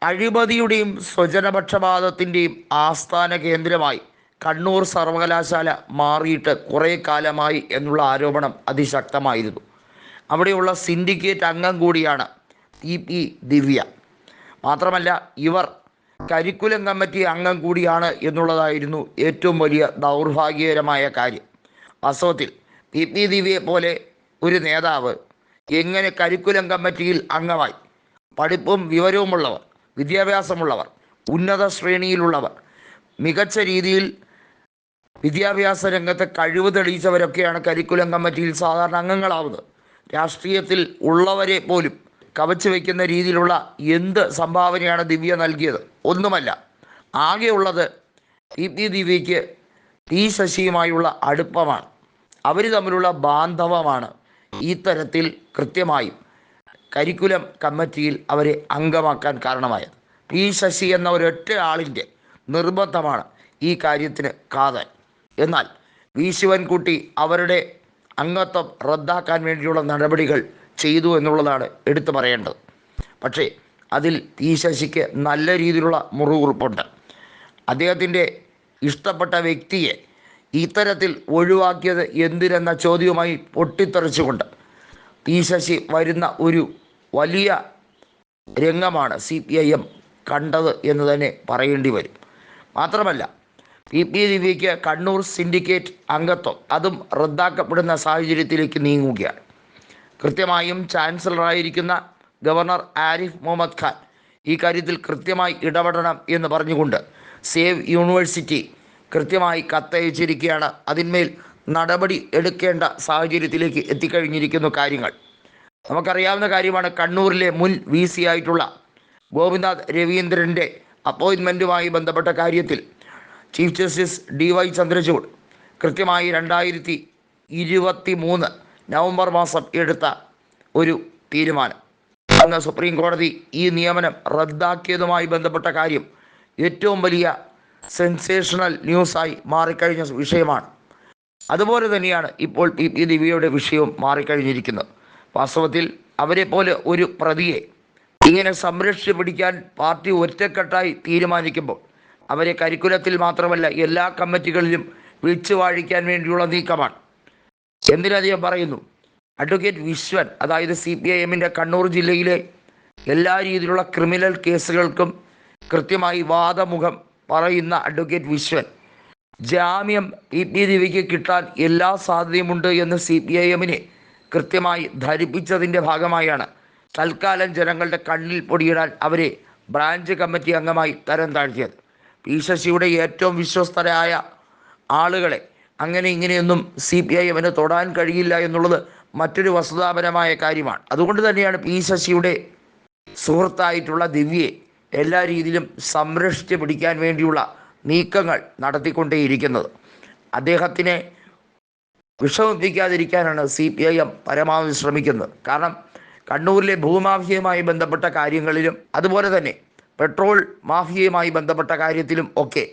അഴിമതിയുടെയും സ്വജനപക്ഷപാതത്തിൻ്റെയും ആസ്ഥാന കേന്ദ്രമായി കണ്ണൂർ സർവകലാശാല മാറിയിട്ട് കുറേ കാലമായി എന്നുള്ള ആരോപണം അതിശക്തമായിരുന്നു. അവിടെയുള്ള സിൻഡിക്കേറ്റ് അംഗം കൂടിയാണ് TP ദിവ്യ. മാത്രമല്ല ഇവർ കരിക്കുലം കമ്മിറ്റി അംഗം കൂടിയാണ് എന്നുള്ളതായിരുന്നു ഏറ്റവും വലിയ ദൗർഭാഗ്യകരമായ കാര്യം. വാസ്തവത്തിൽ TP ദിവ്യയെ പോലെ ഒരു നേതാവ് എങ്ങനെ കരിക്കുലം കമ്മിറ്റിയിൽ അംഗമായി? പഠിപ്പും വിവരവുമുള്ളവർ, വിദ്യാഭ്യാസമുള്ളവർ, ഉന്നത ശ്രേണിയിലുള്ളവർ, മികച്ച രീതിയിൽ വിദ്യാഭ്യാസ രംഗത്ത് കഴിവ് തെളിയിച്ചവരൊക്കെയാണ് കരിക്കുലം കമ്മിറ്റിയിൽ സാധാരണ അംഗങ്ങളാവുന്നത്. രാഷ്ട്രീയത്തിൽ ഉള്ളവരെ പോലും കവച്ചു വയ്ക്കുന്ന രീതിയിലുള്ള എന്ത് സംഭാവനയാണ് ദിവ്യ നൽകിയത്? ഒന്നുമല്ല. ആകെയുള്ളത് TP ദിവ്യയ്ക്ക് ശശിയുമായുള്ള അടുപ്പമാണ്. അവർ തമ്മിലുള്ള ബാന്ധവമാണ് ഈ തരത്തിൽ കൃത്യമായും കരിക്കുലം കമ്മിറ്റിയിൽ അവരെ അംഗമാക്കാൻ കാരണമായത്. ശശി എന്ന ഒരൊറ്റ ആളിൻ്റെ നിർബന്ധമാണ് ഈ കാര്യത്തിന് കാതൽ. എന്നാൽ ശിവൻകുട്ടി അവരുടെ അംഗത്വം റദ്ദാക്കാൻ വേണ്ടിയുള്ള നടപടികൾ ചെയ്തു എന്നുള്ളതാണ് എടുത്തു പറയേണ്ടത്. പക്ഷേ അതിൽ ശശിക്ക് നല്ല രീതിയിലുള്ള മുറിവുറുപ്പുണ്ട്. അദ്ദേഹത്തിൻ്റെ ഇഷ്ടപ്പെട്ട വ്യക്തിയെ ഇത്തരത്തിൽ ഒഴിവാക്കിയത് എന്തിനെന്ന ചോദ്യവുമായി പൊട്ടിത്തെറിച്ചുകൊണ്ട് ശശി വരുന്ന ഒരു വലിയ രംഗമാണ് CPIM കണ്ടത് എന്ന് തന്നെ പറയേണ്ടി വരും. മാത്രമല്ല TP ദിവ്യയ്ക്ക് കണ്ണൂർ സിൻഡിക്കേറ്റ് അംഗത്വം അതും റദ്ദാക്കപ്പെടുന്ന സാഹചര്യത്തിലേക്ക് നീങ്ങുകയാണ്. കൃത്യമായും ചാൻസലറായിരിക്കുന്ന ഗവർണർ ആരിഫ് മുഹമ്മദ് ഖാൻ ഈ കാര്യത്തിൽ കൃത്യമായി ഇടപെടണം എന്ന് പറഞ്ഞുകൊണ്ട് സേവ് യൂണിവേഴ്സിറ്റി കൃത്യമായി കത്തയച്ചിരിക്കുകയാണ്. അതിന്മേൽ നടപടി എടുക്കേണ്ട സാഹചര്യത്തിലേക്ക് എത്തിക്കഴിഞ്ഞിരിക്കുന്നു കാര്യങ്ങൾ. നമുക്കറിയാവുന്ന കാര്യമാണ്, കണ്ണൂരിലെ മുൻ VC ആയിട്ടുള്ള ഗോപിനാഥ് രവീന്ദ്രൻ്റെ അപ്പോയിൻമെൻറ്റുമായി ബന്ധപ്പെട്ട കാര്യത്തിൽ ചീഫ് ജസ്റ്റിസ് DY ചന്ദ്രചൂഡ് കൃത്യമായി 2023 നവംബർ മാസം എടുത്ത ഒരു തീരുമാനം. അന്ന് സുപ്രീം കോടതി ഈ നിയമനം റദ്ദാക്കിയതുമായി ബന്ധപ്പെട്ട കാര്യം ഏറ്റവും വലിയ സെൻസേഷണൽ ന്യൂസായി മാറിക്കഴിഞ്ഞ വിഷയമാണ്. അതുപോലെ തന്നെയാണ് ഇപ്പോൾ TP ദിവ്യയുടെ വിഷയവും മാറിക്കഴിഞ്ഞിരിക്കുന്നത്. വാസ്തവത്തിൽ അവരെ പോലെ ഒരു പ്രതിയെ ഇങ്ങനെ സംരക്ഷിച്ച് പിടിക്കാൻ പാർട്ടി ഒറ്റക്കെട്ടായി തീരുമാനിക്കുമ്പോൾ അവരെ കരിക്കുലത്തിൽ മാത്രമല്ല എല്ലാ കമ്മിറ്റികളിലും വിളിച്ചു വാഴിക്കാൻ വേണ്ടിയുള്ള നീക്കമാണ്. എന്തിനധികം പറയുന്നു, അഡ്വക്കേറ്റ് വിശ്വൻ, അതായത് CPIMൻ്റെ കണ്ണൂർ ജില്ലയിലെ എല്ലാ രീതിയിലുള്ള ക്രിമിനൽ കേസുകൾക്കും കൃത്യമായി വാദമുഖം പറയുന്ന അഡ്വക്കേറ്റ് വിശ്വൻ ജാമ്യം TP ദിവ്യയ്ക്ക് കിട്ടാൻ എല്ലാ സാധ്യതയുമുണ്ട് എന്ന് CPIMനെ കൃത്യമായി ധരിപ്പിച്ചതിൻ്റെ ഭാഗമായാണ് തൽക്കാലം ജനങ്ങളുടെ കണ്ണിൽ പൊടിയിടാൻ അവരെ ബ്രാഞ്ച് കമ്മിറ്റി അംഗമായി തരം താഴ്ത്തിയത്. ശശിയുടെ ഏറ്റവും വിശ്വസ്തരായ ആളുകളെ അങ്ങനെ ഇങ്ങനെയൊന്നും CPIMന് തൊടാൻ കഴിയില്ല എന്നുള്ളത് മറ്റൊരു വസ്തുതാപരമായ കാര്യമാണ്. അതുകൊണ്ട് തന്നെയാണ് ശശിയുടെ സുഹൃത്തായിട്ടുള്ള ദിവ്യയെ എല്ലാ രീതിയിലും സംരക്ഷിച്ച് പിടിക്കാൻ വേണ്ടിയുള്ള നീക്കങ്ങൾ നടത്തിക്കൊണ്ടേയിരിക്കുന്നത്. അദ്ദേഹത്തിനെ വിഷമിപ്പിക്കാതിരിക്കാനാണ് CPIM പരമാവധി ശ്രമിക്കുന്നത്. കാരണം കണ്ണൂരിലെ ഭൂമാഫിയയുമായി ബന്ധപ്പെട്ട കാര്യങ്ങളിലും അതുപോലെ തന്നെ പെട്രോൾ മാഫിയയുമായി ബന്ധപ്പെട്ട കാര്യത്തിലും ഒക്കെ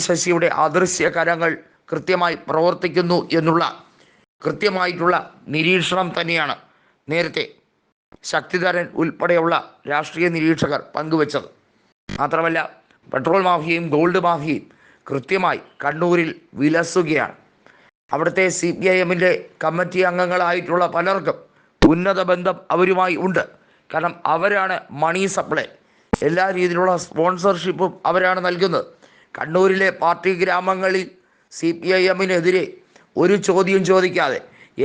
ശശിയുടെ അദൃശ്യ കരങ്ങൾ കൃത്യമായി പ്രവർത്തിക്കുന്നു എന്നുള്ള കൃത്യമായിട്ടുള്ള നിരീക്ഷണം തന്നെയാണ് നേരത്തെ ശക്തിധരൻ ഉൾപ്പെടെയുള്ള രാഷ്ട്രീയ നിരീക്ഷകർ പങ്കുവച്ചത്. മാത്രമല്ല പെട്രോൾ മാഫിയയും ഗോൾഡ് മാഫിയയും കൃത്യമായി കണ്ണൂരിൽ വിലസുകയാണ്. അവിടുത്തെ CPIMൻ്റെ കമ്മിറ്റി അംഗങ്ങളായിട്ടുള്ള പലർക്കും ഉന്നത ബന്ധം അവരുമായി ഉണ്ട്. കാരണം അവരാണ് മണി സപ്ലൈ, എല്ലാ രീതിയിലുള്ള സ്പോൺസർഷിപ്പും അവരാണ് നൽകുന്നത്. കണ്ണൂരിലെ പാർട്ടി ഗ്രാമങ്ങളിൽ CPIMനെതിരെ ഒരു ചോദ്യം ചോദിക്കാതെ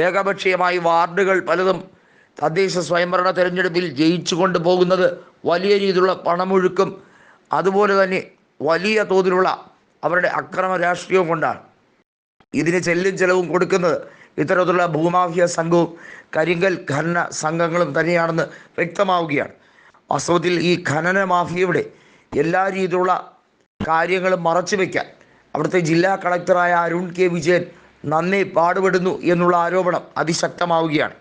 ഏകപക്ഷീയമായി വാർഡുകൾ പലതും തദ്ദേശ സ്വയംഭരണ തെരഞ്ഞെടുപ്പിൽ ജയിച്ചു കൊണ്ടുപോകുന്നത് വലിയ രീതിയിലുള്ള പണമൊഴുക്കും അതുപോലെ തന്നെ വലിയ തോതിലുള്ള അവരുടെ അക്രമ രാഷ്ട്രീയവും കൊണ്ടാണ്. ഇതിന് ചെല്ലും ചെലവും കൊടുക്കുന്നത് ഇത്തരത്തിലുള്ള ഭൂമാഫിയ സംഘവും കരിങ്കൽ ഖനന സംഘങ്ങളും തന്നെയാണെന്ന് വ്യക്തമാവുകയാണ്. വാസ്തവത്തിൽ ഈ ഖനന മാഫിയയുടെ എല്ലാ രീതിയിലുള്ള കാര്യങ്ങളും മറച്ചു വയ്ക്കാൻ അവിടുത്തെ ജില്ലാ കളക്ടറായ അരുൺ K. വിജയൻ നന്നേ പാടുപെടുന്നു എന്നുള്ള ആരോപണം അതിശക്തമാവുകയാണ്.